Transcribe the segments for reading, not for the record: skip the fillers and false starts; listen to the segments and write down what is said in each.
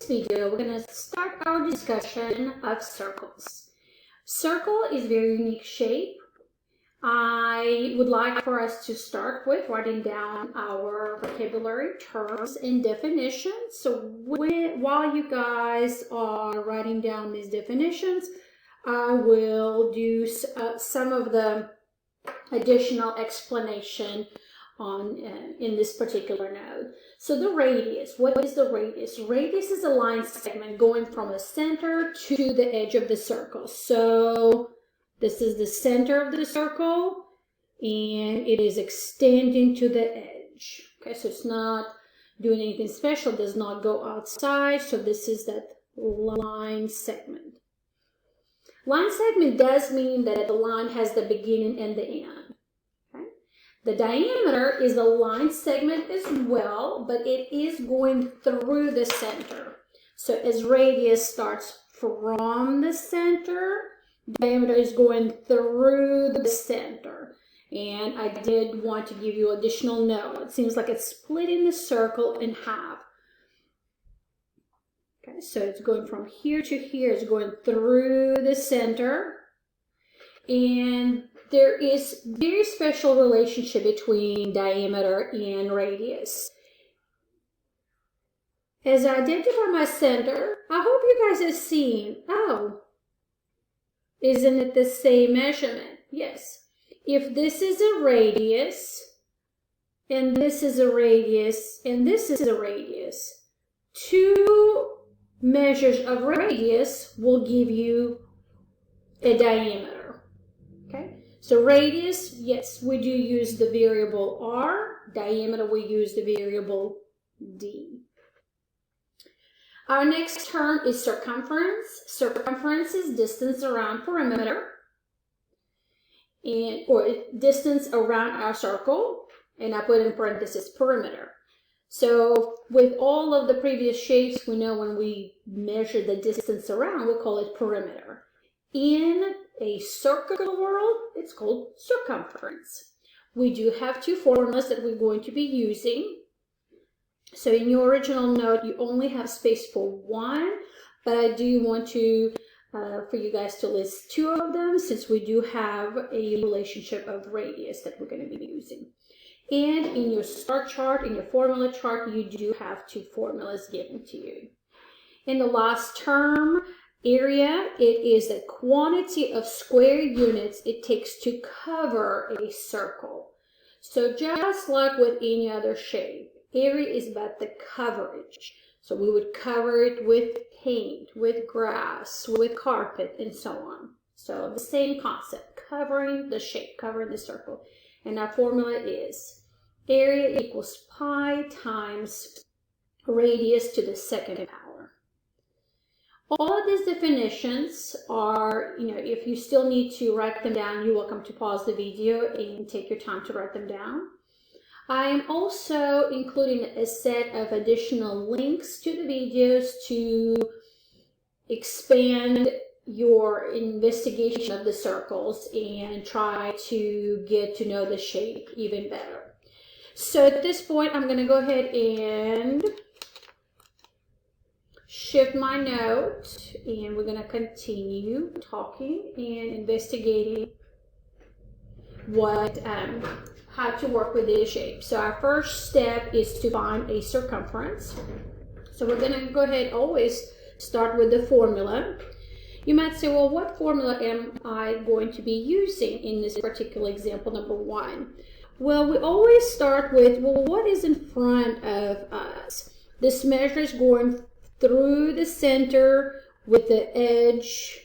this video, we're going to start our discussion of circles. Circle is a very unique shape. I would like for us to start with writing down our vocabulary, terms, and definitions. So while you guys are writing down these definitions, I will do some of the additional explanation on in this particular node. So the radius, what is the radius? Radius is a line segment going from the center to the edge of the circle. So this is the center of the circle and it is extending to the edge. Okay, so it's not doing anything special, does not go outside. So this is that line segment. Line segment does mean that the line has the beginning and the end. The diameter is a line segment as well, but it is going through the center. So as radius starts from the center, diameter is going through the center. And I did want to give you additional note. It seems like it's splitting the circle in half. Okay, so it's going from here to here. It's going through the center. And there is very special relationship between diameter and radius. As I identify my center, I hope you guys are seeing, oh, isn't it the same measurement? Yes. If this is a radius, and this is a radius, and this is a radius, two measures of radius will give you a diameter. Okay? So radius, yes, we do use the variable r. Diameter, we use the variable d. Our next term is circumference. Circumference is distance around perimeter, or distance around our circle, and I put in parentheses perimeter. So with all of the previous shapes, we know when we measure the distance around, we call it perimeter. In a circular world, it's called circumference. We do have two formulas that we're going to be using. So in your original note, you only have space for one, but I do want to, for you guys to list two of them, since we do have a relationship of radius that we're going to be using. And in your star chart, in your formula chart, you do have two formulas given to you. In the last term, area, it is the quantity of square units it takes to cover a circle. So just like with any other shape, area is about the coverage. So we would cover it with paint, with grass, with carpet, and so on. So the same concept, covering the shape, covering the circle. And our formula is area equals pi times radius to the second power. All of these definitions are, if you still need to write them down, you're welcome to pause the video and take your time to write them down. I am also including a set of additional links to the videos to expand your investigation of the circles and try to get to know the shape even better. So at this point, I'm going to go ahead and shift my note, and we're going to continue talking and investigating how to work with this shape. So our first step is to find a circumference. So we're going to go ahead, always start with the formula. You might say, well, what formula am I going to be using in this particular example, number one? Well, we always start with, well, what is in front of us? This measure is going through the center with the edge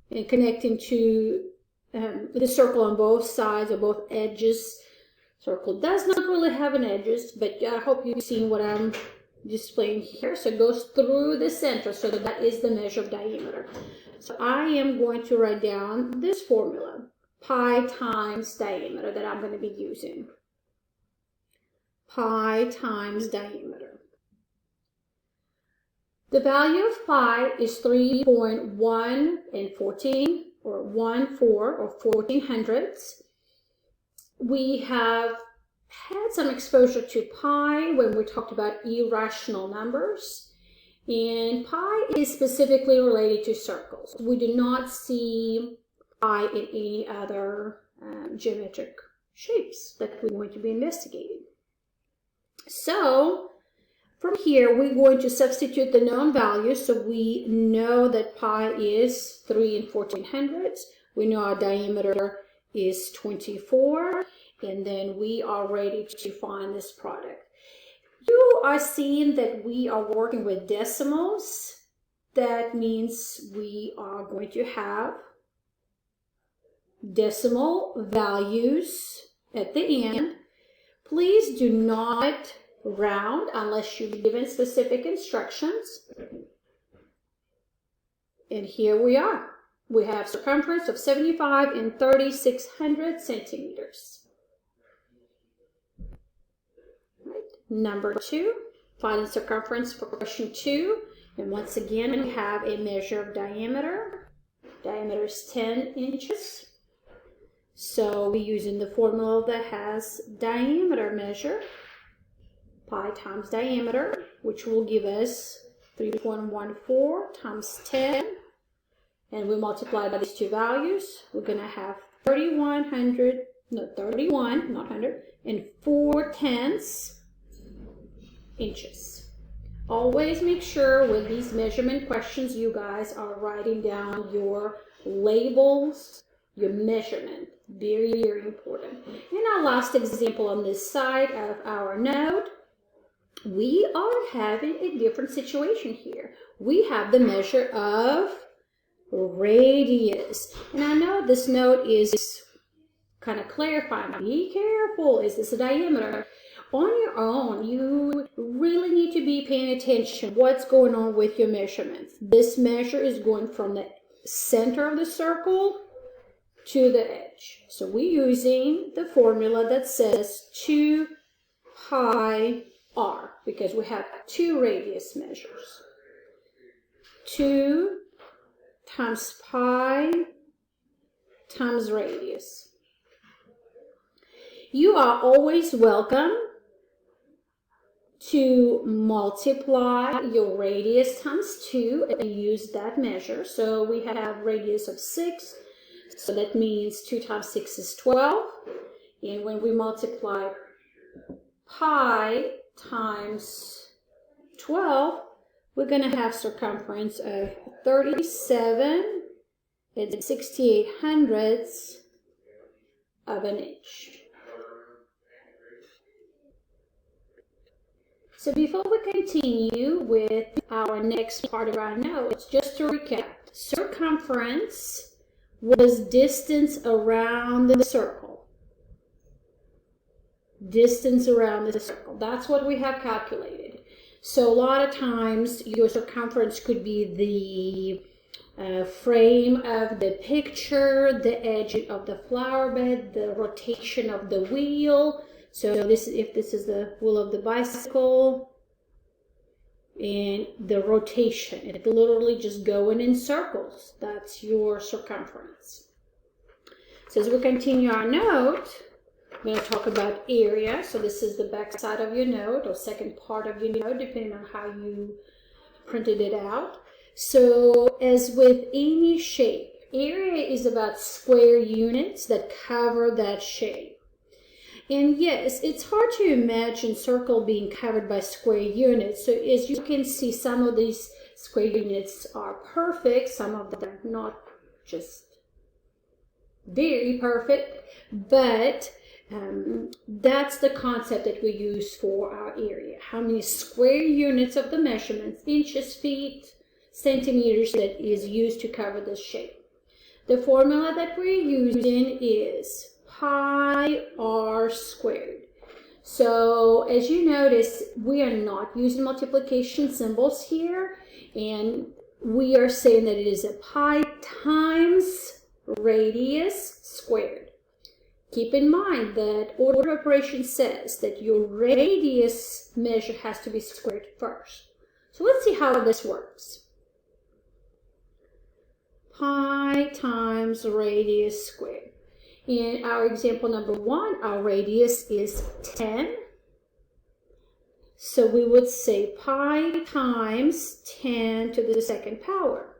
and connecting to the circle on both sides or both edges. Circle does not really have an edges, but I hope you've seen what I'm displaying here. So it goes through the center, so that is the measure of diameter. So I am going to write down this formula, pi times diameter, that I'm going to be using. Pi times diameter. The value of pi is 3.1 and 14, or 14 hundredths. We have had some exposure to pi when we talked about irrational numbers. And pi is specifically related to circles. We do not see pi in any other geometric shapes that we're going to be investigating. So from here, we're going to substitute the known values. So we know that pi is 3 1400. We know our diameter is 24. And then we are ready to find this product. You are seeing that we are working with decimals. That means we are going to have decimal values at the end. Please do not round unless you've given specific instructions. And here we are. We have circumference of 75 and 3600 centimeters. Number 2, find the circumference for question 2. And once again, we have a measure of diameter. Diameter is 10 inches. So we're using the formula that has diameter measure, pi times diameter, which will give us 3.14 times 10. And we multiply by these two values. We're going to have 31 and 4/10 inches. Always make sure with these measurement questions you guys are writing down your labels, your measurement. Very, very important. In our last example on this side of our note, we are having a different situation here. We have the measure of radius. And I know this note is kind of clarifying. Be careful. Is this a diameter? On your own, you really need to be paying attention what's going on with your measurements. This measure is going from the center of the circle to the edge. So we're using the formula that says 2 pi r because we have two radius measures. 2 times pi times radius. You are always welcome to multiply your radius times 2 and use that measure. So we have radius of 6, so that means 2 times 6 is 12. And when we multiply pi times 12, we're going to have circumference of 37 and 68 hundredths of an inch. So before we continue with our next part of our notes, just to recap, circumference was distance around the circle. Distance around the circle. That's what we have calculated. So a lot of times your circumference could be the frame of the picture, the edge of the flower bed, the rotation of the wheel. So if this is the wheel of the bicycle, and the rotation, it literally just going in circles. That's your circumference. So as we continue our note, I'm going to talk about area. So this is the back side of your note, or second part of your note, depending on how you printed it out. So as with any shape, area is about square units that cover that shape. And yes, it's hard to imagine circle being covered by square units. So as you can see, some of these square units are perfect, some of them are not just very perfect, but that's the concept that we use for our area. How many square units of the measurements, inches, feet, centimeters, that is used to cover this shape. The formula that we're using is pi r squared. So as you notice, we are not using multiplication symbols here, and we are saying that it is a pi times radius squared. Keep in mind that order operation says that your radius measure has to be squared first. So let's see how this works. Pi times radius squared. In our example number 1, our radius is 10. So we would say pi times 10 to the second power.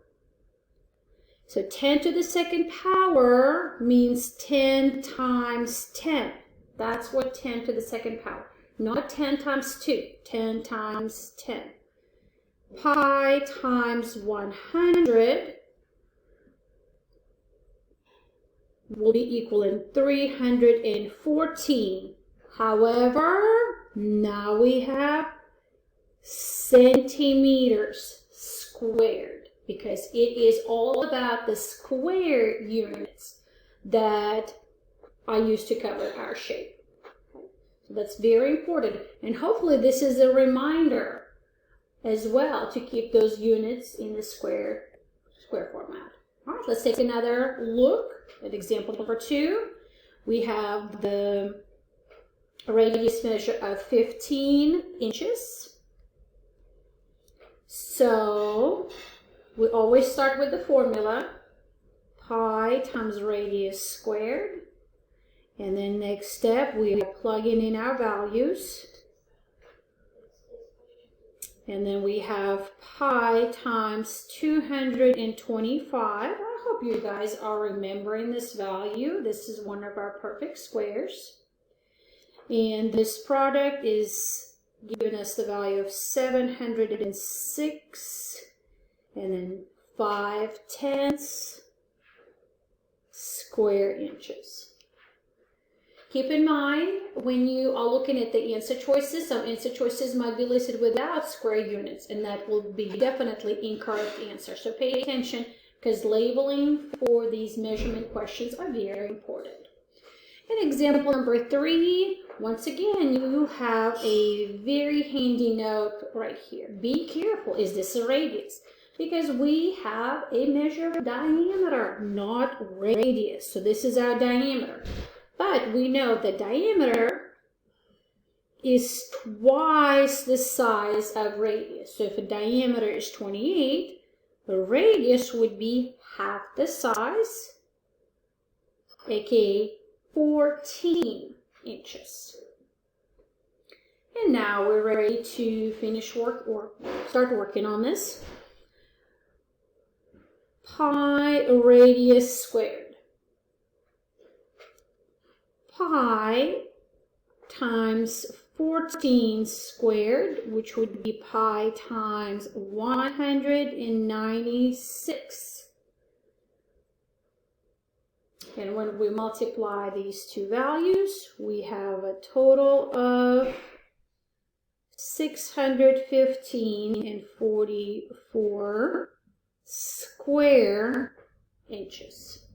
So 10 to the second power means 10 times 10. That's what 10 to the second power. Not 10 times 2, 10 times 10. Pi times 100 will be equaling 314. However, now we have centimeters squared, because it is all about the square units that I used to cover our shape. So that's very important, and hopefully this is a reminder as well to keep those units in the square format. All right, let's take another look at example number 2. We have the radius measure of 15 inches. So we always start with the formula, pi times radius squared. And then next step, we are plugging in our values. And then we have pi times 225. I hope you guys are remembering this value. This is one of our perfect squares. And this product is giving us the value of 706. And then 5/10 square inches. Keep in mind, when you are looking at the answer choices, some answer choices might be listed without square units, and that will be definitely incorrect answer. So pay attention, because labeling for these measurement questions are very important. In example number 3, once again, you have a very handy note right here. Be careful, is this a radius? Because we have a measure of diameter, not radius. So this is our diameter. But we know the diameter is twice the size of radius. So if a diameter is 28, the radius would be half the size, aka 14 inches. And now we're ready to finish work or start working on this. Pi radius squared. Pi times 14 squared, which would be pi times 196. And when we multiply these two values, we have a total of 615.44 square inches.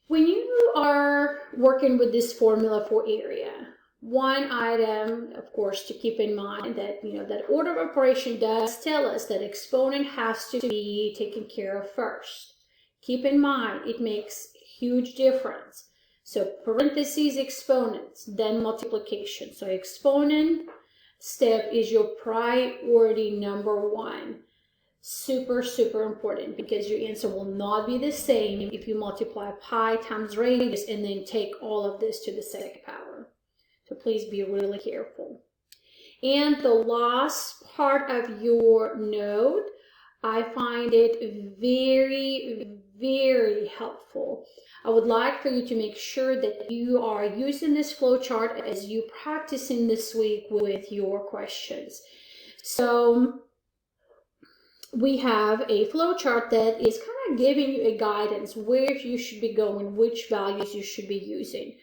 When you are working with this formula for area, one item, of course, to keep in mind that, that order of operation does tell us that exponent has to be taken care of first. Keep in mind, it makes huge difference. So parentheses exponents, then multiplication. So exponent step is your priority number 1. Super, super important, because your answer will not be the same if you multiply pi times radius and then take all of this to the second power. So please be really careful. And the last part of your note, I find it very, very helpful. I would like for you to make sure that you are using this flowchart as you practicing this week with your questions. So we have a flowchart that is kind of giving you a guidance where you should be going, which values you should be using.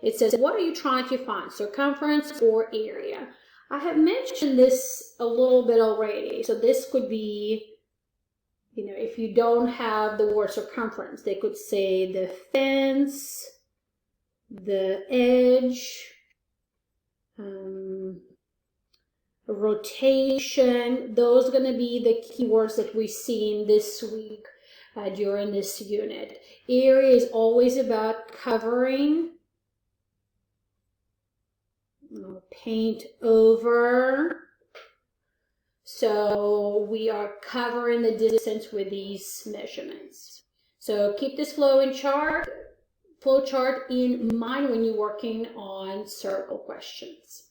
It says, what are you trying to find? Circumference or area? I have mentioned this a little bit already. So this could be, if you don't have the word circumference, they could say the fence, the edge, rotation. Those are going to be the keywords that we see in this week during this unit. Area is always about covering, paint over. So we are covering the distance with these measurements. So keep this flowing chart. flowchart in mind when you're working on circle questions.